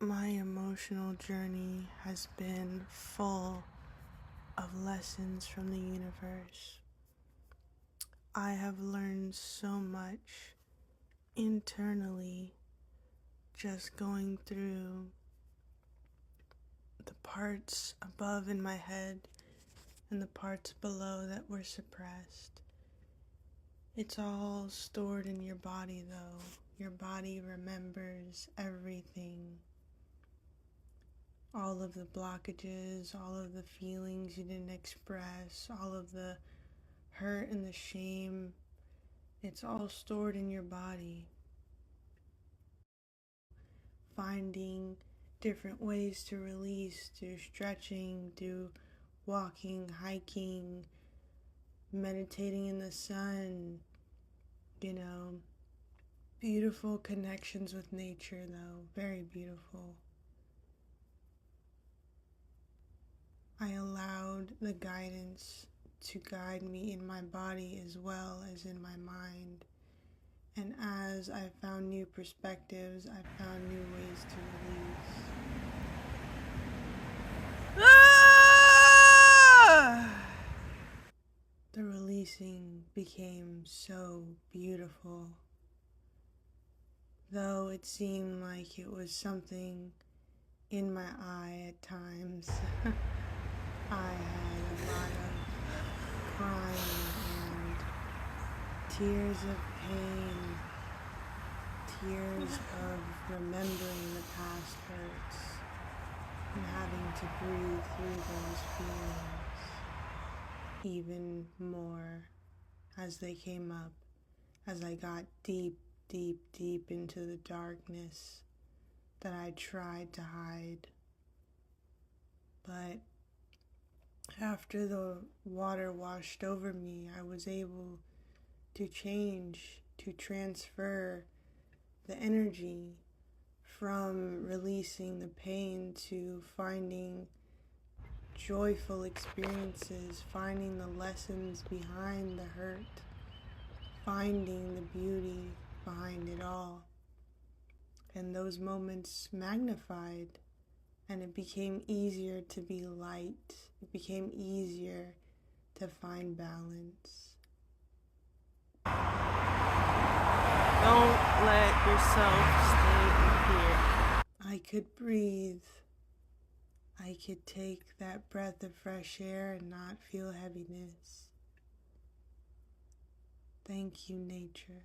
My emotional journey has been full of lessons from the universe. I have learned so much internally just going through the parts above in my head and the parts below that were suppressed. It's all stored in your body, though. Your body remembers everything. All of the blockages, all of the feelings you didn't express, all of the hurt and the shame, it's all stored in your body. Finding different ways to release through stretching, through walking, hiking, meditating in the sun, beautiful connections with nature, though, very beautiful. I allowed the guidance to guide me in my body as well as in my mind. And as I found new perspectives, I found new ways to release. The releasing became so beautiful. Though it seemed like it was something in my eye at times. I had a lot of crying and tears of pain, tears of remembering the past hurts and having to breathe through those feelings even more as they came up, as I got deep into the darkness that I tried to hide. But after the water washed over me, I was able to change, to transfer the energy from releasing the pain to finding joyful experiences, finding the lessons behind the hurt, finding the beauty behind it all. And those moments magnified, and it became easier to be light. It became easier to find balance. Don't let yourself stay in fear. I could breathe. I could take that breath of fresh air and not feel heaviness. Thank you, nature.